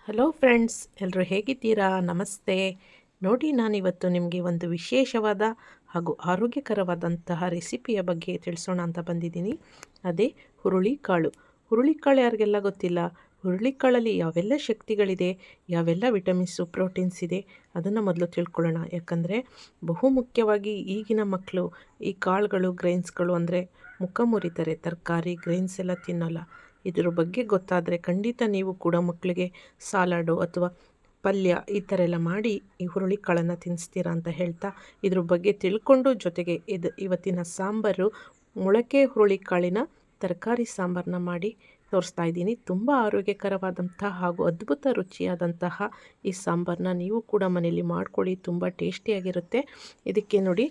Hello friends, ಎಲ್ಲರೂ ಹೇಗಿದ್ದೀರಾ? ನಮಸ್ತೆ. ನೋಡಿ, ನಾನಿವತ್ತು ನಿಮಗೆ ಒಂದು ವಿಶೇಷವಾದ ಹಾಗೂ ಆರೋಗ್ಯಕರವಾದಂತಹ ರೆಸಿಪಿಯ ಬಗ್ಗೆ ತಿಳಿಸೋಣ ಅಂತ ಬಂದಿದ್ದೀನಿ. ಅದೇ ಹುರುಳಿಕಾಳು. ಹುರುಳಿಕಾಳು ಯಾರಿಗೆಲ್ಲ ಗೊತ್ತಿಲ್ಲ? ಹುರುಳಿಕಾಳಲ್ಲಿ ಯಾವೆಲ್ಲ ಶಕ್ತಿಗಳಿದೆ, ಯಾವೆಲ್ಲ ವಿಟಮಿನ್ಸು, ಪ್ರೋಟೀನ್ಸ್ ಇದೆ, ಅದನ್ನು ಮೊದಲು ತಿಳ್ಕೊಳ್ಳೋಣ. ಯಾಕಂದರೆ ಬಹುಮುಖ್ಯವಾಗಿ ಈಗಿನ ಮಕ್ಕಳು ಈ ಕಾಳುಗಳು, ಗ್ರೈನ್ಸ್ಗಳು ಅಂದರೆ ಮುಖ ಮುರಿತಾರೆ. ತರಕಾರಿ, ಗ್ರೈನ್ಸ್ ಎಲ್ಲ ತಿನ್ನೋಲ್ಲ. ಇದ್ರ ಬಗ್ಗೆ ಗೊತ್ತಾದರೆ ಖಂಡಿತ ನೀವು ಕೂಡ ಮಕ್ಕಳಿಗೆ ಸಾಲಾಡು ಅಥವಾ ಪಲ್ಯ ಈ ಥರ ಎಲ್ಲ ಮಾಡಿ ಈ ಹುರುಳಿಕಾಳನ್ನು ತಿನ್ನಿಸ್ತೀರಾ ಅಂತ ಹೇಳ್ತಾ, ಇದ್ರ ಬಗ್ಗೆ ತಿಳ್ಕೊಂಡು ಜೊತೆಗೆ ಇವತ್ತಿನ ಸಾಂಬಾರು ಮೊಳಕೆ ಹುರುಳಿಕಾಳಿನ ತರಕಾರಿ ಸಾಂಬಾರನ್ನ ಮಾಡಿ ತೋರಿಸ್ತಾ ಇದ್ದೀನಿ. ತುಂಬ ಆರೋಗ್ಯಕರವಾದಂತಹ ಹಾಗೂ ಅದ್ಭುತ ರುಚಿಯಾದಂತಹ ಈ ಸಾಂಬಾರನ್ನ ನೀವು ಕೂಡ ಮನೆಯಲ್ಲಿ ಮಾಡ್ಕೊಳ್ಳಿ. ತುಂಬ ಟೇಸ್ಟಿಯಾಗಿರುತ್ತೆ. ಇದಕ್ಕೆ ನೋಡಿ,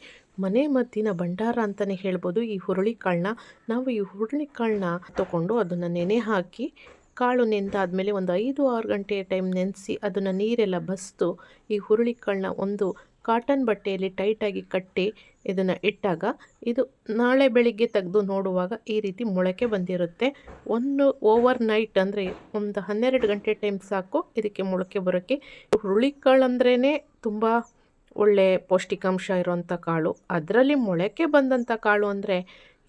ಮನೆ ಮದ್ದಿನ ಭಂಡಾರ ಅಂತಲೇ ಹೇಳ್ಬೋದು ಈ ಹುರುಳಿಕಾಳನ್ನ. ನಾವು ಈ ಹುರುಳಿಕಾಳನ್ನ ತೊಗೊಂಡು ಅದನ್ನು ನೆನೆ ಹಾಕಿ, ಕಾಳು ನೆಂದಾದಮೇಲೆ ಒಂದು 5-6 ಗಂಟೆ ಟೈಮ್ ನೆನೆಸಿ ಅದನ್ನು ನೀರೆಲ್ಲ ಬಸಿದು ಈ ಹುರುಳಿಕಾಳನ್ನ ಒಂದು ಕಾಟನ್ ಬಟ್ಟೆಯಲ್ಲಿ ಟೈಟಾಗಿ ಕಟ್ಟಿ ಇದನ್ನು ಇಟ್ಟಾಗ ಇದು ನಾಳೆ ಬೆಳಿಗ್ಗೆ ತೆಗೆದು ನೋಡುವಾಗ ಈ ರೀತಿ ಮೊಳಕೆ ಬಂದಿರುತ್ತೆ. ಓವರ್ ನೈಟ್ ಅಂದರೆ ಒಂದು 12 ಗಂಟೆ ಟೈಮ್ ಸಾಕು ಇದಕ್ಕೆ ಮೊಳಕೆ ಬರೋಕ್ಕೆ. ಹುರುಳಿಕಾಳು ಅಂದ್ರೇ ತುಂಬ ಒಳ್ಳೆ ಪೌಷ್ಟಿಕಾಂಶ ಇರೋವಂಥ ಕಾಳು. ಅದರಲ್ಲಿ ಮೊಳಕೆ ಬಂದಂಥ ಕಾಳು ಅಂದರೆ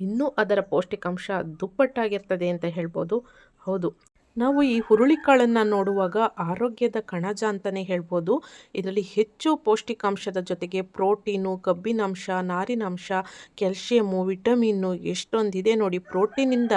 ಇನ್ನೂ ಅದರ ಪೌಷ್ಟಿಕಾಂಶ ದುಪ್ಪಟ್ಟಾಗಿರ್ತದೆ ಅಂತ ಹೇಳ್ಬೋದು. ಹೌದು, ನಾವು ಈ ಹುರುಳಿಕಾಳನ್ನು ನೋಡುವಾಗ ಆರೋಗ್ಯದ ಕಣಜ ಅಂತಲೇ ಹೇಳ್ಬೋದು. ಇದರಲ್ಲಿ ಹೆಚ್ಚು ಪೌಷ್ಟಿಕಾಂಶದ ಜೊತೆಗೆ ಪ್ರೋಟೀನು, ಕಬ್ಬಿನಾಂಶ, ನಾರಿನಾಂಶ, ಕ್ಯಾಲ್ಶಿಯಮ್ಮು, ವಿಟಮಿನ್ನು ಎಷ್ಟೊಂದಿದೆ ನೋಡಿ. ಪ್ರೋಟೀನಿಂದ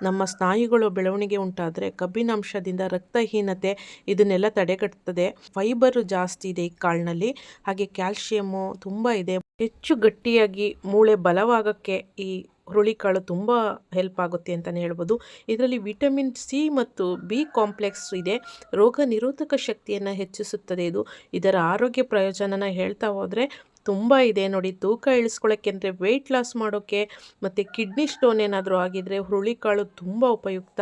ನಮ್ಮ ಸ್ನಾಯುಗಳು ಬೆಳವಣಿಗೆ ಉಂಟಾದರೆ, ಕಬ್ಬಿನಾಂಶದಿಂದ ರಕ್ತಹೀನತೆ ಇದನ್ನೆಲ್ಲ ತಡೆಗಟ್ತದೆ. ಫೈಬರು ಜಾಸ್ತಿ ಇದೆ ಈ ಕಾಳಿನಲ್ಲಿ. ಹಾಗೆ ಕ್ಯಾಲ್ಶಿಯಮ್ಮು ತುಂಬ ಇದೆ. ಹೆಚ್ಚು ಗಟ್ಟಿಯಾಗಿ ಮೂಳೆ ಬಲವಾಗೋಕ್ಕೆ ಈ ಹುರುಳಿಕಾಳು ತುಂಬ ಹೆಲ್ಪ್ ಆಗುತ್ತೆ ಅಂತಲೇ ಹೇಳ್ಬೋದು. ಇದರಲ್ಲಿ ವಿಟಮಿನ್ ಸಿ ಮತ್ತು ಬಿ ಕಾಂಪ್ಲೆಕ್ಸ್ ಇದೆ. ರೋಗ ನಿರೋಧಕ ಶಕ್ತಿಯನ್ನು ಹೆಚ್ಚಿಸುತ್ತದೆ ಇದು. ಇದರ ಆರೋಗ್ಯ ಪ್ರಯೋಜನನ ಹೇಳ್ತಾ ಹೋದರೆ ತುಂಬ ಇದೆ ನೋಡಿ. ತೂಕ ಇಳಿಸ್ಕೊಳ್ಳೋಕ್ಕೆ ಅಂದರೆ, ವೆಯ್ಟ್ ಲಾಸ್ ಮಾಡೋಕ್ಕೆ, ಮತ್ತು ಕಿಡ್ನಿ ಸ್ಟೋನ್ ಏನಾದರೂ ಆಗಿದ್ದರೆ ಹುರುಳಿಕಾಳು ತುಂಬ ಉಪಯುಕ್ತ.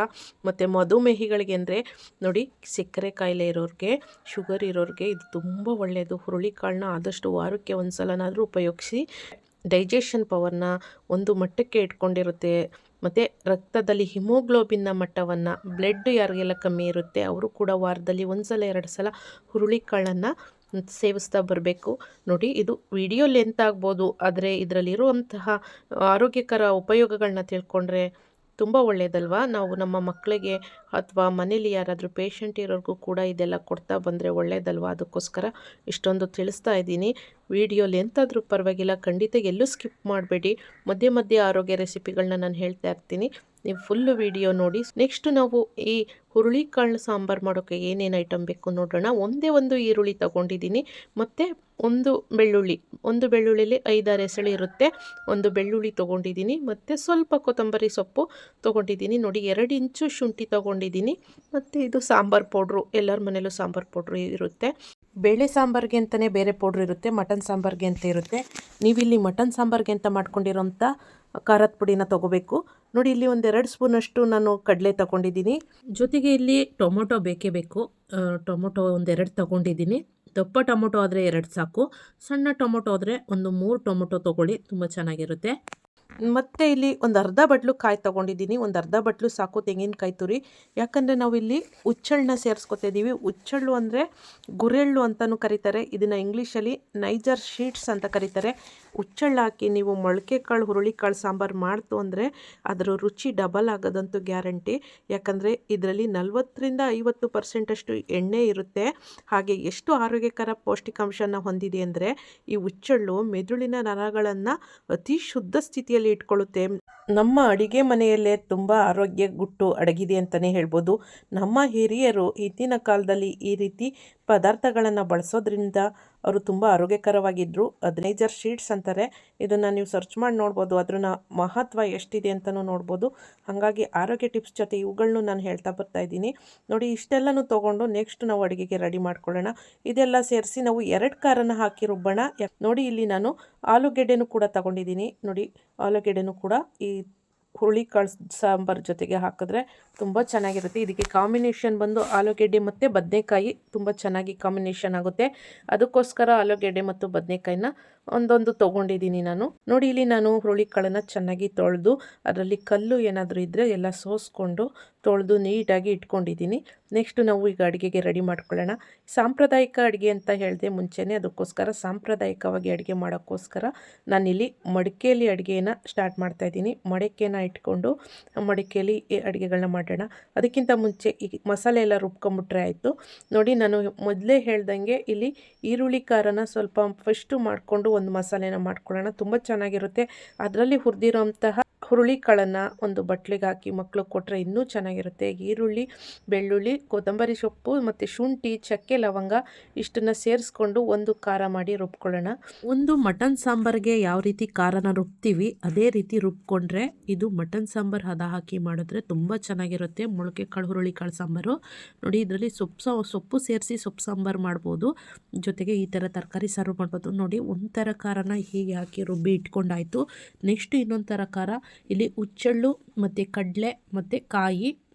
ಮತ್ತು ಮಧುಮೇಹಿಗಳಿಗೆ ಅಂದರೆ ನೋಡಿ, ಸಕ್ಕರೆ ಕಾಯಿಲೆ ಇರೋರಿಗೆ, ಶುಗರ್ ಇರೋರಿಗೆ ಇದು ತುಂಬ ಒಳ್ಳೆಯದು. ಹುರುಳಿಕಾಳನ್ನ ಆದಷ್ಟು ವಾರಕ್ಕೆ ಒಂದು ಸಲನಾದರೂ ಉಪಯೋಗಿಸಿ. ಡೈಜೆಷನ್ ಪವರ್ನ ಒಂದು ಮಟ್ಟಕ್ಕೆ ಇಟ್ಕೊಂಡಿರುತ್ತೆ. ಮತ್ತು ರಕ್ತದಲ್ಲಿ ಹಿಮೋಗ್ಲೋಬಿನ್ನ ಮಟ್ಟವನ್ನು, ಬ್ಲಡ್ ಯಾರಿಗೆಲ್ಲ ಕಮ್ಮಿ ಇರುತ್ತೆ ಅವರು ಕೂಡ ವಾರದಲ್ಲಿ 1-2 ಸಲ ಹುರುಳಿಕಾಳನ್ನು ಸೇವಿಸ್ತಾ ಬರಬೇಕು. ನೋಡಿ, ಇದು ವಿಡಿಯೋ ಲೆಂತ್ ಆಗ್ಬೋದು, ಆದರೆ ಇದರಲ್ಲಿರುವಂತಹ ಆರೋಗ್ಯಕರ ಉಪಯೋಗಗಳನ್ನ ತಿಳ್ಕೊಂಡ್ರೆ ತುಂಬ ಒಳ್ಳೆಯದಲ್ವಾ. ನಾವು ನಮ್ಮ ಮಕ್ಕಳಿಗೆ ಅಥವಾ ಮನೇಲಿ ಯಾರಾದರೂ ಪೇಷಂಟ್ ಇರೋರಿಗೂ ಕೂಡ ಇದೆಲ್ಲ ಕೊಡ್ತಾ ಬಂದರೆ ಒಳ್ಳೆಯದಲ್ವಾ. ಅದಕ್ಕೋಸ್ಕರ ಇಷ್ಟೊಂದು ತಿಳಿಸ್ತಾ ಇದ್ದೀನಿ. ವಿಡಿಯೋ ಲೆಂತ್ ಆದರೂ ಪರವಾಗಿಲ್ಲ, ಖಂಡಿತ ಎಲ್ಲೂ ಸ್ಕಿಪ್ ಮಾಡಬೇಡಿ. ಮಧ್ಯೆ ಮಧ್ಯೆ ಆರೋಗ್ಯ ರೆಸಿಪಿಗಳನ್ನ ನಾನು ಹೇಳ್ತಾ ಇರ್ತೀನಿ, ನೀವು ಫುಲ್ಲು ವಿಡಿಯೋ ನೋಡಿ. ನೆಕ್ಸ್ಟ್ ನಾವು ಈ ಹುರುಳಿಕಾಳು ಸಾಂಬಾರು ಮಾಡೋಕ್ಕೆ ಏನೇನು ಐಟಮ್ ಬೇಕು ನೋಡೋಣ. ಒಂದೇ ಒಂದು ಈರುಳ್ಳಿ ತಗೊಂಡಿದ್ದೀನಿ, ಮತ್ತು ಒಂದು ಬೆಳ್ಳುಳ್ಳಿಲಿ 5-6 ಎಸಳು ಇರುತ್ತೆ. ಒಂದು ಬೆಳ್ಳುಳ್ಳಿ ತೊಗೊಂಡಿದ್ದೀನಿ, ಮತ್ತು ಸ್ವಲ್ಪ ಕೊತ್ತಂಬರಿ ಸೊಪ್ಪು ತೊಗೊಂಡಿದ್ದೀನಿ ನೋಡಿ. 2 ಇಂಚು ಶುಂಠಿ ತೊಗೊಂಡಿದ್ದೀನಿ. ಮತ್ತು ಇದು ಸಾಂಬಾರು ಪೌಡ್ರು, ಎಲ್ಲರ ಮನೇಲೂ ಸಾಂಬಾರು ಪೌಡ್ರು ಇರುತ್ತೆ. ಬೇಳೆ ಸಾಂಬಾರಿಗೆ ಅಂತಲೇ ಬೇರೆ ಪೌಡ್ರ್ ಇರುತ್ತೆ, ಮಟನ್ ಸಾಂಬಾರಿಗೆ ಅಂತ ಇರುತ್ತೆ. ನೀವಿಲ್ಲಿ ಮಟನ್ ಸಾಂಬಾರಿಗೆ ಅಂತ ಮಾಡ್ಕೊಂಡಿರೋಂಥ ಖಾರದ ಪುಡಿನ ತೊಗೋಬೇಕು ನೋಡಿ. ಇಲ್ಲಿ 1-2 ಸ್ಪೂನಷ್ಟು ನಾನು ಕಡಲೆ ತೊಗೊಂಡಿದ್ದೀನಿ. ಜೊತೆಗೆ ಇಲ್ಲಿ ಟೊಮೊಟೊ ಬೇಕೇ ಬೇಕು. ಟೊಮೊಟೊ 1-2 ತೊಗೊಂಡಿದ್ದೀನಿ. ದಪ್ಪ ಟೊಮೊಟೊ ಆದರೆ 2 ಸಾಕು. ಸಣ್ಣ ಟೊಮೊಟೊ ಆದರೆ ಒಂದು 3 ಟೊಮೊಟೊ ತೊಗೊಳ್ಳಿ, ತುಂಬ ಚೆನ್ನಾಗಿರುತ್ತೆ. ಮತ್ತು ಇಲ್ಲಿ ಒಂದು ಅರ್ಧ ಬಟ್ಲು ಕಾಯಿ ತೊಗೊಂಡಿದ್ದೀನಿ. ಒಂದು ಅರ್ಧ ಬಟ್ಲು ಸಾಕು ತೆಂಗಿನಕಾಯಿ ತುರಿ. ಯಾಕಂದರೆ ನಾವು ಇಲ್ಲಿ ಹುಚ್ಚೆಳ್ಳನ್ನ ಸೇರಿಸ್ಕೊತಾ ಇದ್ದೀವಿ. ಹುಚ್ಚೆಳ್ಳು ಅಂದರೆ ಗುರೆಳ್ಳು ಅಂತಲೂ ಕರೀತಾರೆ. ಇದನ್ನು ಇಂಗ್ಲೀಷಲ್ಲಿ ನೈಜರ್ ಶೀಟ್ಸ್ ಅಂತ ಕರೀತಾರೆ. ಹುಚ್ಚೆಳ್ಳು ಹಾಕಿ ನೀವು ಮೊಳಕೆ ಕಾಳು ಹುರುಳಿಕಾಳು ಸಾಂಬಾರು ಮಾಡ್ತು ಅಂದರೆ ಅದರ ರುಚಿ ಡಬಲ್ ಆಗೋದಂತೂ ಗ್ಯಾರಂಟಿ. ಯಾಕಂದರೆ ಇದರಲ್ಲಿ 40-50% ಅಷ್ಟು ಎಣ್ಣೆ ಇರುತ್ತೆ. ಹಾಗೆ ಎಷ್ಟು ಆರೋಗ್ಯಕರ ಪೌಷ್ಟಿಕಾಂಶನ ಹೊಂದಿದೆ ಅಂದರೆ ಈ ಹುಚ್ಚೆಳ್ಳು ಮೆದುಳಿನ ನರಗಳನ್ನು ಅತಿ ಶುದ್ಧ ಸ್ಥಿತಿಯಲ್ಲಿ ಇಟ್ಕೊಳ್ಳುತ್ತೆ. ನಮ್ಮ ಅಡಿಗೆ ಮನೆಯಲ್ಲೇ ತುಂಬ ಆರೋಗ್ಯ ಗುಟ್ಟು ಅಡಗಿದೆ ಅಂತಲೇ ಹೇಳ್ಬೋದು. ನಮ್ಮ ಹಿರಿಯರು ಹಿಂದಿನ ಕಾಲದಲ್ಲಿ ಈ ರೀತಿ ಪದಾರ್ಥಗಳನ್ನು ಬಳಸೋದ್ರಿಂದ ಅವರು ತುಂಬ ಆರೋಗ್ಯಕರವಾಗಿದ್ದರು. ಅದು ನೈಜರ್ ಶೀಟ್ಸ್ ಅಂತಾರೆ. ಇದನ್ನು ನೀವು ಸರ್ಚ್ ಮಾಡಿ ನೋಡ್ಬೋದು, ಅದ್ರ ಮಹತ್ವ ಎಷ್ಟಿದೆ ಅಂತಲೂ ನೋಡ್ಬೋದು. ಹಾಗಾಗಿ ಆರೋಗ್ಯ ಟಿಪ್ಸ್ ಜೊತೆ ಇವುಗಳನ್ನೂ ನಾನು ಹೇಳ್ತಾ ಬರ್ತಾ ಇದ್ದೀನಿ ನೋಡಿ. ಇಷ್ಟೆಲ್ಲನೂ ತೊಗೊಂಡು ನೆಕ್ಸ್ಟ್ ನಾವು ಅಡುಗೆಗೆ ರೆಡಿ ಮಾಡ್ಕೊಳ್ಳೋಣ. ಇದೆಲ್ಲ ಸೇರಿಸಿ ನಾವು 2 ಖಾರನ ಹಾಕಿ ರುಬ್ಬೋಣ ನೋಡಿ. ಇಲ್ಲಿ ನಾನು ಆಲೂಗೆಡ್ಡೆನೂ ಕೂಡ ತಗೊಂಡಿದ್ದೀನಿ ನೋಡಿ. ಆಲೂಗೆಡ್ಡೆನೂ ಕೂಡ ಈ ಹುರುಳಿಕಾಳು ಸಾಂಬಾರು ಜೊತೆಗೆ ಹಾಕಿದ್ರೆ ತುಂಬ ಚೆನ್ನಾಗಿರುತ್ತೆ. ಇದಕ್ಕೆ ಕಾಂಬಿನೇಷನ್ ಬಂದು ಆಲೂಗೆಡ್ಡೆ ಮತ್ತು ಬದನೆಕಾಯಿ ತುಂಬ ಚೆನ್ನಾಗಿ ಕಾಂಬಿನೇಷನ್ ಆಗುತ್ತೆ. ಅದಕ್ಕೋಸ್ಕರ ಆಲೂಗೆಡ್ಡೆ ಮತ್ತು ಬದನೆಕಾಯಿನ ಒಂದೊಂದು ತೊಗೊಂಡಿದ್ದೀನಿ ನಾನು. ನೋಡಿ ಇಲ್ಲಿ ನಾನು ಹುರುಳಿಕಾಳನ್ನು ಚೆನ್ನಾಗಿ ತೊಳೆದು ಅದರಲ್ಲಿ ಕಲ್ಲು ಏನಾದರೂ ಇದ್ದರೆ ಎಲ್ಲ ಸೋಸ್ಕೊಂಡು ತೊಳೆದು ನೀಟಾಗಿ ಇಟ್ಕೊಂಡಿದ್ದೀನಿ. ನೆಕ್ಸ್ಟ್ ನಾವು ಈಗ ಅಡುಗೆಗೆ ರೆಡಿ ಮಾಡ್ಕೊಳ್ಳೋಣ. ಸಾಂಪ್ರದಾಯಿಕ ಅಡುಗೆ ಅಂತ ಹೇಳಿದೆ ಮುಂಚೆನೇ, ಅದಕ್ಕೋಸ್ಕರ ಸಾಂಪ್ರದಾಯಿಕವಾಗಿ ಅಡುಗೆ ಮಾಡೋಕ್ಕೋಸ್ಕರ ನಾನಿಲ್ಲಿ ಮಡಿಕೆಯಲ್ಲಿ ಅಡುಗೆನ ಸ್ಟಾರ್ಟ್ ಮಾಡ್ತಾಯಿದ್ದೀನಿ. ಮಡಿಕೆನ ಇಟ್ಕೊಂಡು ಮಡಿಕೆಯಲ್ಲಿ ಅಡುಗೆಗಳನ್ನ ಮಾಡೋಣ. ಅದಕ್ಕಿಂತ ಮುಂಚೆ ಈ ಮಸಾಲೆ ಎಲ್ಲ ರುಬ್ಕೊಂಬಿಟ್ರೆ ಆಯಿತು. ನೋಡಿ ನಾನು ಮೊದಲೇ ಹೇಳ್ದಂಗೆ ಇಲ್ಲಿ ಈರುಳ್ಳಿ ಖಾರನ ಸ್ವಲ್ಪ ಫಸ್ಟು ಮಾಡಿಕೊಂಡು ಒಂದು ಮಸಾಲೆನ ಮಾಡ್ಕೊಳ್ಳೋಣ. ತುಂಬ ಚೆನ್ನಾಗಿರುತ್ತೆ. ಅದರಲ್ಲಿ ಹುರಿದಿರೋಂತಹ ಹುರುಳಿಕಾಳನ್ನು ಒಂದು ಬಟ್ಲಿಗೆ ಹಾಕಿ ಮಕ್ಳಿಗೆ ಕೊಟ್ಟರೆ ಇನ್ನೂ ಚೆನ್ನಾಗಿರುತ್ತೆ. ಈರುಳ್ಳಿ, ಬೆಳ್ಳುಳ್ಳಿ, ಕೊತ್ತಂಬರಿ ಸೊಪ್ಪು ಮತ್ತು ಶುಂಠಿ, ಚಕ್ಕೆ, ಲವಂಗ ಇಷ್ಟನ್ನು ಸೇರಿಸ್ಕೊಂಡು ಒಂದು ಖಾರ ಮಾಡಿ ರುಬ್ಕೊಳ್ಳೋಣ. ಒಂದು ಮಟನ್ ಸಾಂಬಾರಿಗೆ ಯಾವ ರೀತಿ ಖಾರನ ರುಬ್ತೀವಿ ಅದೇ ರೀತಿ ರುಬ್ಕೊಂಡ್ರೆ ಇದು ಮಟನ್ ಸಾಂಬಾರು ಹದ ಹಾಕಿ ಮಾಡಿದ್ರೆ ತುಂಬ ಚೆನ್ನಾಗಿರುತ್ತೆ. ಮೊಳಕೆ ಕಾಳು ಹುರುಳಿಕಾಳು ಸಾಂಬಾರು. ನೋಡಿ ಇದರಲ್ಲಿ ಸೊಪ್ಪು ಸೇರಿಸಿ ಸೊಪ್ಪು ಸಾಂಬಾರು ಮಾಡ್ಬೋದು. ಜೊತೆಗೆ ಈ ಥರ ತರಕಾರಿ ಸಾರು ಮಾಡ್ಬೋದು. ನೋಡಿ ಒಂಥರ ಖಾರನ ಹೀಗೆ ಹಾಕಿ ರುಬ್ಬಿ ಇಟ್ಕೊಂಡಾಯಿತು. ನೆಕ್ಸ್ಟ್ ಇನ್ನೊಂದು ಥರ ಖಾರ ಇಲ್ಲಿ ಹುಚ್ಚೆಳ್ಳು ಮತ್ತು ಕಡಲೆ ಮತ್ತು ಕಾಯಿ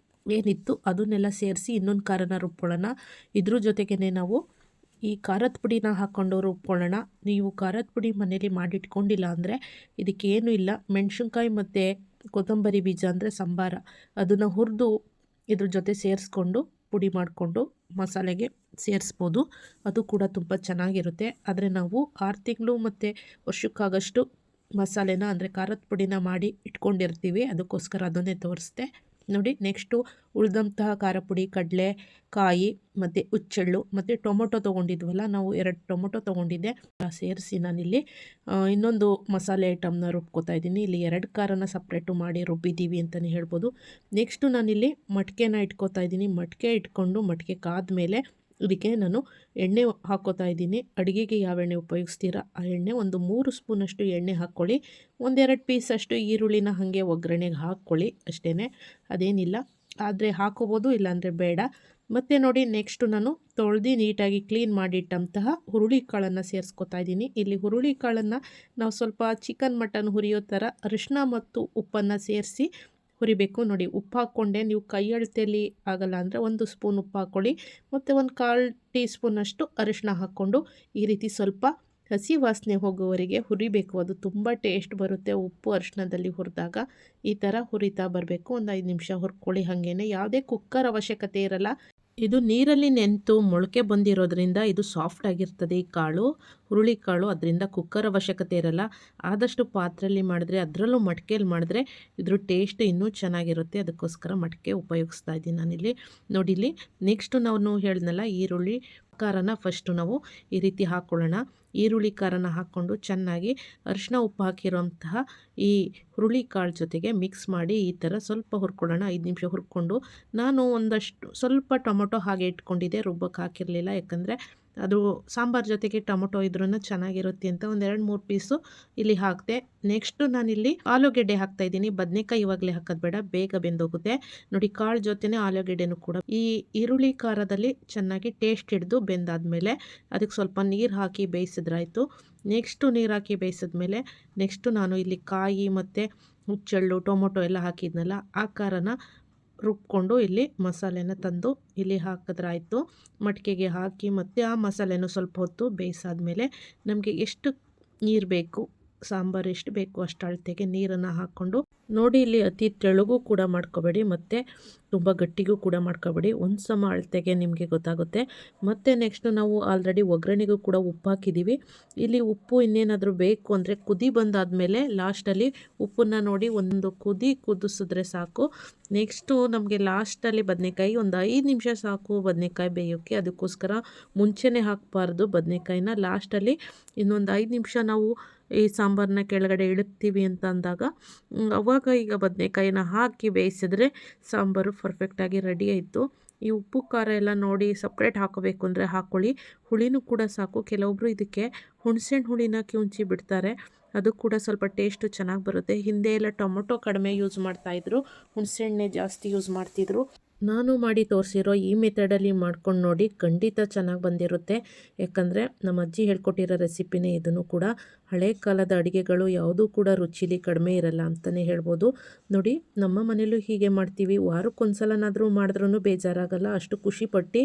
ಏನಿತ್ತು ಅದನ್ನೆಲ್ಲ ಸೇರಿಸಿ ಇನ್ನೊಂದು ಖಾರನ ರುಬ್ಕೊಳ್ಳೋಣ. ಇದ್ರ ಜೊತೆಗೇ ನಾವು ಈ ಖಾರದ ಪುಡಿನ ಹಾಕ್ಕೊಂಡು ರುಬ್ಕೊಳ್ಳೋಣ. ನೀವು ಖಾರದ ಪುಡಿ ಮನೇಲಿ ಮಾಡಿಟ್ಕೊಂಡಿಲ್ಲ ಅಂದರೆ ಇದಕ್ಕೇನು ಇಲ್ಲ, ಮೆಣಸಿನ್ಕಾಯಿ ಮತ್ತು ಕೊತ್ತಂಬರಿ ಬೀಜ ಅಂದರೆ ಸಂಬಾರ ಅದನ್ನು ಹುರಿದು ಇದ್ರ ಜೊತೆ ಸೇರಿಸ್ಕೊಂಡು ಪುಡಿ ಮಾಡಿಕೊಂಡು ಮಸಾಲೆಗೆ ಸೇರಿಸ್ಬೋದು. ಅದು ಕೂಡ ತುಂಬ ಚೆನ್ನಾಗಿರುತ್ತೆ. ಆದರೆ ನಾವು 6 ತಿಂಗಳು ಮತ್ತು ವರ್ಷಕ್ಕಾಗಷ್ಟು ಮಸಾಲೆನ ಅಂದರೆ ಖಾರದ ಪುಡಿನ ಮಾಡಿ ಇಟ್ಕೊಂಡಿರ್ತೀವಿ, ಅದಕ್ಕೋಸ್ಕರ ಅದನ್ನೇ ತೋರಿಸ್ದೆ. ನೋಡಿ ನೆಕ್ಸ್ಟು ಉಳಿದಂತಹ ಖಾರ ಪುಡಿ, ಕಡಲೆ, ಕಾಯಿ ಮತ್ತು ಹುಚ್ಚೆಳ್ಳು ಮತ್ತು ಟೊಮೊಟೊ ತೊಗೊಂಡಿದ್ವಲ್ಲ, ನಾವು 2 ಟೊಮೊಟೊ ತೊಗೊಂಡಿದ್ದೆ, ಸೇರಿಸಿ ನಾನಿಲ್ಲಿ ಇನ್ನೊಂದು ಮಸಾಲೆ ಐಟಮ್ನ ರುಬ್ಕೋತಾ ಇದ್ದೀನಿ. ಇಲ್ಲಿ 2 ಖಾರನ ಸಪ್ರೇಟು ಮಾಡಿ ರುಬ್ಬಿದ್ದೀವಿ ಅಂತಲೇ ಹೇಳ್ಬೋದು. ನೆಕ್ಸ್ಟು ನಾನಿಲ್ಲಿ ಮಡಿಕೆನ ಇಟ್ಕೋತಾ ಇದ್ದೀನಿ. ಮಡಿಕೆ ಇಟ್ಕೊಂಡು ಮಡಿಕೆ ಕಾದ್ಮೇಲೆ ಇದಕ್ಕೆ ನಾನು ಎಣ್ಣೆ ಹಾಕ್ಕೋತಾ ಇದ್ದೀನಿ. ಅಡುಗೆಗೆ ಯಾವ ಎಣ್ಣೆ ಉಪಯೋಗಿಸ್ತೀರ ಆ ಎಣ್ಣೆ ಒಂದು 3 ಸ್ಪೂನಷ್ಟು ಎಣ್ಣೆ ಹಾಕ್ಕೊಳ್ಳಿ. 1-2 ಪೀಸಷ್ಟು ಈರುಳ್ಳಿನ ಹಾಗೆ ಒಗ್ಗರಣೆಗೆ ಹಾಕ್ಕೊಳ್ಳಿ ಅಷ್ಟೇ, ಅದೇನಿಲ್ಲ. ಆದರೆ ಹಾಕೋಬೋದು, ಇಲ್ಲಾಂದರೆ ಬೇಡ. ಮತ್ತು ನೋಡಿ ನೆಕ್ಸ್ಟು ನಾನು ತೊಳೆದು ನೀಟಾಗಿ ಕ್ಲೀನ್ ಮಾಡಿಟ್ಟಂತಹ ಹುರುಳಿಕಾಳನ್ನು ಸೇರಿಸ್ಕೊತಾ ಇದ್ದೀನಿ. ಇಲ್ಲಿ ಹುರುಳಿಕಾಳನ್ನು ನಾವು ಸ್ವಲ್ಪ ಚಿಕನ್ ಮಟನ್ ಹುರಿಯೋ ಥರ ಅರಿಶಿನ ಮತ್ತು ಉಪ್ಪನ್ನು ಸೇರಿಸಿ ಹುರಿಬೇಕು. ನೋಡಿ ಉಪ್ಪು ಹಾಕ್ಕೊಂಡೆ, ನೀವು ಕೈ ಅಳತೆಯಲ್ಲಿ ಆಗಲ್ಲ ಅಂದರೆ 1 ಸ್ಪೂನ್ ಉಪ್ಪು ಹಾಕ್ಕೊಳ್ಳಿ ಮತ್ತು 1/4 ಟೀ ಸ್ಪೂನಷ್ಟು ಅರಿಶಿನ ಹಾಕ್ಕೊಂಡು ಈ ರೀತಿ ಸ್ವಲ್ಪ ಹಸಿ ವಾಸನೆ ಹೋಗುವವರೆಗೆ ಹುರಿಬೇಕು. ಅದು ತುಂಬ ಟೇಸ್ಟ್ ಬರುತ್ತೆ. ಉಪ್ಪು ಅರಿಶಿನದಲ್ಲಿ ಹುರಿದಾಗ ಈ ಥರ ಹುರಿತಾ ಬರಬೇಕು. ಒಂದು 5 ನಿಮಿಷ ಹುರ್ಕೊಳ್ಳಿ. ಹಾಗೇನೆ ಯಾವುದೇ ಕುಕ್ಕರ್ ಅವಶ್ಯಕತೆ ಇರಲ್ಲ. ಇದು ನೀರಲ್ಲಿ ನೆನೆದು ಮೊಳಕೆ ಬಂದಿರೋದ್ರಿಂದ ಇದು ಸಾಫ್ಟ್ ಆಗಿರ್ತದೆ ಈ ಕಾಳು, ಹುರುಳಿಕಾಳು. ಅದರಿಂದ ಕುಕ್ಕರ್ ಅವಶ್ಯಕತೆ ಇರಲ್ಲ. ಆದಷ್ಟು ಪಾತ್ರೆಯಲ್ಲಿ ಮಾಡಿದ್ರೆ, ಅದರಲ್ಲೂ ಮಡಿಕೆಯಲ್ಲಿ ಮಾಡಿದ್ರೆ ಇದ್ರ ಟೇಸ್ಟ್ ಇನ್ನೂ ಚೆನ್ನಾಗಿರುತ್ತೆ. ಅದಕ್ಕೋಸ್ಕರ ಮಡಿಕೆ ಉಪಯೋಗಿಸ್ತಾ ಇದ್ದೀನಿ ನಾನಿಲ್ಲಿ. ನೋಡಿ ಇಲ್ಲಿ ನೆಕ್ಸ್ಟು ನಾನು ಹೇಳಿದ್ನಲ್ಲ ಈರುಳ್ಳಿ ಖಾರನ ಫಸ್ಟು ನಾವು ಈ ರೀತಿ ಹಾಕ್ಕೊಳ್ಳೋಣ. ಈರುಳ್ಳಿ ಖಾರನ ಹಾಕ್ಕೊಂಡು ಚೆನ್ನಾಗಿ ಅರಿಶಿನ ಉಪ್ಪು ಹಾಕಿರೋಂತಹ ಈ ಹುರುಳಿಕಾಳು ಜೊತೆಗೆ ಮಿಕ್ಸ್ ಮಾಡಿ ಈ ಥರ ಸ್ವಲ್ಪ ಹುರ್ಕೊಳ್ಳೋಣ. 5 ನಿಮಿಷ ಹುರ್ಕೊಂಡು ನಾನು ಸ್ವಲ್ಪ ಟೊಮೊಟೊ ಹಾಗೆ ಇಟ್ಕೊಂಡಿದ್ದೆ, ರುಬ್ಬಕ್ಕೆ ಹಾಕಿರಲಿಲ್ಲ. ಯಾಕಂದರೆ ಅದು ಸಾಂಬಾರು ಜೊತೆಗೆ ಟೊಮೊಟೊ ಇದ್ರೂ ಚೆನ್ನಾಗಿರುತ್ತೆ ಅಂತ 1-2-3 ಪೀಸು ಇಲ್ಲಿ ಹಾಕಿದೆ. ನೆಕ್ಸ್ಟು ನಾನಿಲ್ಲಿ ಆಲೂಗೆಡ್ಡೆ ಹಾಕ್ತಾಯಿದ್ದೀನಿ. ಬದನೆಕಾಯಿ ಇವಾಗಲೇ ಹಾಕೋದು ಬೇಡ, ಬೇಗ ಬೆಂದೋಗುತ್ತೆ. ನೋಡಿ ಕಾಳು ಜೊತೆನೇ ಆಲೂಗೆಡ್ಡೆನೂ ಕೂಡ ಈ ಈರುಳ್ಳಿ ಖಾರದಲ್ಲಿ ಚೆನ್ನಾಗಿ ಟೇಸ್ಟ್ ಹಿಡಿದು ಬೆಂದಾದಮೇಲೆ ಅದಕ್ಕೆ ಸ್ವಲ್ಪ ನೀರು ಹಾಕಿ ಬೇಯಿಸಿದ್ರಾಯ್ತು. ನೆಕ್ಸ್ಟು ನೀರು ಹಾಕಿ ಬೇಯಿಸಿದ್ಮೇಲೆ ನೆಕ್ಸ್ಟು ನಾನು ಇಲ್ಲಿ ಕಾಯಿ ಮತ್ತು ಹುಚ್ಚೆಳ್ಳು ಟೊಮೊಟೊ ಎಲ್ಲ ಹಾಕಿದ್ನಲ್ಲ ಆ ಖಾರನ ರುಬ್ಕೊಂಡು ಇಲ್ಲಿ ಮಸಾಲೆನ ತಂದು ಇಲ್ಲಿ ಹಾಕಿದ್ರಾಯ್ತು. ಮಡಿಕೆಗೆ ಹಾಕಿ ಮತ್ತು ಆ ಮಸಾಲೆನೂ ಸ್ವಲ್ಪ ಹೊತ್ತು ಬೇಯಿಸಾದ್ಮೇಲೆ ನಮಗೆ ಎಷ್ಟು ನೀರು ಬೇಕು, ಸಾಂಬಾರು ಎಷ್ಟು ಬೇಕು ಅಷ್ಟು ಅಳತೆಗೆ ನೀರನ್ನು ಹಾಕ್ಕೊಂಡು, ನೋಡಿ ಇಲ್ಲಿ ಅತಿ ತೆಳುಗೂ ಕೂಡ ಮಾಡ್ಕೋಬೇಡಿ ಮತ್ತು ತುಂಬ ಗಟ್ಟಿಗೂ ಕೂಡ ಮಾಡ್ಕೋಬೇಡಿ, ಒಂದು ಸಮ ಅಳತೆಗೆ ನಿಮಗೆ ಗೊತ್ತಾಗುತ್ತೆ. ಮತ್ತು ನೆಕ್ಸ್ಟು ನಾವು ಆಲ್ರೆಡಿ ಒಗ್ಗರಣೆಗೂ ಕೂಡ ಉಪ್ಪು ಹಾಕಿದ್ದೀವಿ. ಇಲ್ಲಿ ಉಪ್ಪು ಇನ್ನೇನಾದರೂ ಬೇಕು ಅಂದರೆ ಕುದಿ ಬಂದಾದಮೇಲೆ ಲಾಸ್ಟಲ್ಲಿ ಉಪ್ಪನ್ನು ನೋಡಿ ಒಂದು ಕುದಿಸಿದ್ರೆ ಸಾಕು. ನೆಕ್ಸ್ಟು ನಮಗೆ ಲಾಸ್ಟಲ್ಲಿ ಬದನೆಕಾಯಿ ಒಂದು 5 ನಿಮಿಷ ಸಾಕು ಬದನೆಕಾಯಿ ಬೇಯೋಕ್ಕೆ. ಅದಕ್ಕೋಸ್ಕರ ಮುಂಚೆನೇ ಹಾಕಬಾರ್ದು ಬದನೆಕಾಯಿನ. ಲಾಸ್ಟಲ್ಲಿ ಇನ್ನೊಂದು 5 ನಿಮಿಷ ನಾವು ಈ ಸಾಂಬಾರನ್ನ ಕೆಳಗಡೆ ಇಳುತ್ತೀವಿ ಅಂತ ಅಂದಾಗ ಅವಾಗ ಈಗ ಬದನೆಕಾಯಿನ ಹಾಕಿ ಬೇಯಿಸಿದ್ರೆ ಸಾಂಬಾರು ಪರ್ಫೆಕ್ಟಾಗಿ ರೆಡಿ ಆಯಿತು. ಈ ಉಪ್ಪು ಖಾರ ಎಲ್ಲ ನೋಡಿ ಸಪ್ರೇಟ್ ಹಾಕೋಬೇಕು ಅಂದರೆ ಹಾಕ್ಕೊಳ್ಳಿ. ಹುಳಿನೂ ಕೂಡ ಸಾಕು. ಕೆಲವೊಬ್ಬರು ಇದಕ್ಕೆ ಹುಣಸೆಹಣ್ಣು ಹುಳಿನ ಕಿವುಚಿ ಬಿಡ್ತಾರೆ, ಅದು ಕೂಡ ಸ್ವಲ್ಪ ಟೇಸ್ಟು ಚೆನ್ನಾಗಿ ಬರುತ್ತೆ. ಹಿಂದೆ ಎಲ್ಲ ಟೊಮೊಟೊ ಕಡಿಮೆ ಯೂಸ್ ಮಾಡ್ತಾಯಿದ್ರು, ಹುಣಸೆಹಣ್ಣೆ ಜಾಸ್ತಿ ಯೂಸ್ ಮಾಡ್ತಿದ್ರು. ನಾನು ಮಾಡಿ ತೋರಿಸಿರೋ ಈ ಮೆಥಡಲ್ಲಿ ಮಾಡ್ಕೊಂಡು ನೋಡಿ, ಖಂಡಿತ ಚೆನ್ನಾಗಿ ಬಂದಿರುತ್ತೆ. ಯಾಕಂದರೆ ನಮ್ಮ ಅಜ್ಜಿ ಹೇಳ್ಕೊಟ್ಟಿರೋ ರೆಸಿಪಿನೇ ಇದನ್ನು ಕೂಡ. ಹಳೆ ಕಾಲದ ಅಡುಗೆಗಳು ಯಾವುದೂ ಕೂಡ ರುಚಿಲಿ ಕಡಿಮೆ ಇರಲ್ಲ ಅಂತಲೇ ಹೇಳ್ಬೋದು. ನೋಡಿ ನಮ್ಮ ಮನೇಲೂ ಹೀಗೆ ಮಾಡ್ತೀವಿ. ವಾರಕ್ಕೊಂದ್ಸಲನಾದರೂ ಮಾಡಿದ್ರೂ ಬೇಜಾರಾಗಲ್ಲ, ಅಷ್ಟು ಖುಷಿಪಟ್ಟು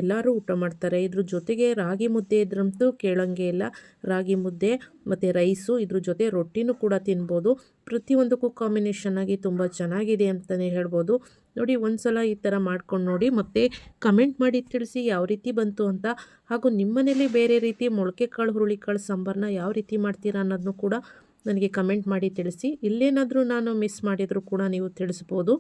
ಎಲ್ಲರೂ ಊಟ ಮಾಡ್ತಾರೆ. ಇದ್ರ ಜೊತೆಗೆ ರಾಗಿ ಮುದ್ದೆ ಇದ್ರಂತೂ ಕೇಳೋಂಗೆ ಇಲ್ಲ. ರಾಗಿ ಮುದ್ದೆ ಮತ್ತು ರೈಸು, ಇದ್ರ ಜೊತೆ ರೊಟ್ಟಿನೂ ಕೂಡ ತಿನ್ಬೋದು. ಪ್ರತಿಯೊಂದಕ್ಕೂ ಕಾಂಬಿನೇಷನ್ ಆಗಿ ತುಂಬ ಚೆನ್ನಾಗಿದೆ ಅಂತಲೇ ಹೇಳ್ಬೋದು. ನೋಡಿ ಒಂದ್ಸಲ ಈ ಥರ ಮಾಡ್ಕೊಂಡು ನೋಡಿ, ಮತ್ತು ಕಮೆಂಟ್ ಮಾಡಿ ತಿಳಿಸಿ ಯಾವ ರೀತಿ ಬಂತು ಅಂತ. ಹಾಗೂ ನಿಮ್ಮ ಮನೇಲಿ ಬೇರೆ ರೀತಿ ಮೊಳಕೆ ಕಾಳು ಹುರುಳಿಕಾಳು ಸಾಂಬಾರನ್ನ ಯಾವ ರೀತಿ ಮಾಡ್ತೀರಾ ಅನ್ನೋದನ್ನು ಕೂಡ ನನಗೆ ಕಮೆಂಟ್ ಮಾಡಿ ತಿಳಿಸಿ. ಇಲ್ಲೇನಾದರೂ ನಾನು ಮಿಸ್ ಮಾಡಿದರೂ ಕೂಡ ನೀವು ತಿಳಿಸ್ಬೋದು.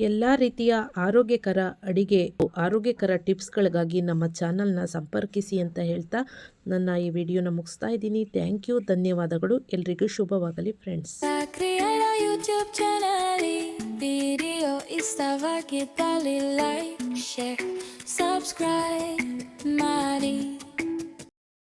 ಎಲ್ಲ ರೀತಿಯ ಆರೋಗ್ಯಕರ ಅಡಿಗೆ, ಆರೋಗ್ಯಕರ ಟಿಪ್ಸ್ಗಳಿಗಾಗಿ ನಮ್ಮ ಚಾನಲ್ನ ಸಂಪರ್ಕಿಸಿ ಅಂತ ಹೇಳ್ತಾ ನನ್ನ ಈ ವಿಡಿಯೋನ ಮುಗಿಸ್ತಾ ಇದ್ದೀನಿ. ಥ್ಯಾಂಕ್ ಯು, ಧನ್ಯವಾದಗಳು. ಎಲ್ರಿಗೂ ಶುಭವಾಗಲಿ ಫ್ರೆಂಡ್ಸ್. ವಿಡಿಯೋ ಇಷ್ಟವಾಗಿ like, share, subscribe ಮಾಡಿ.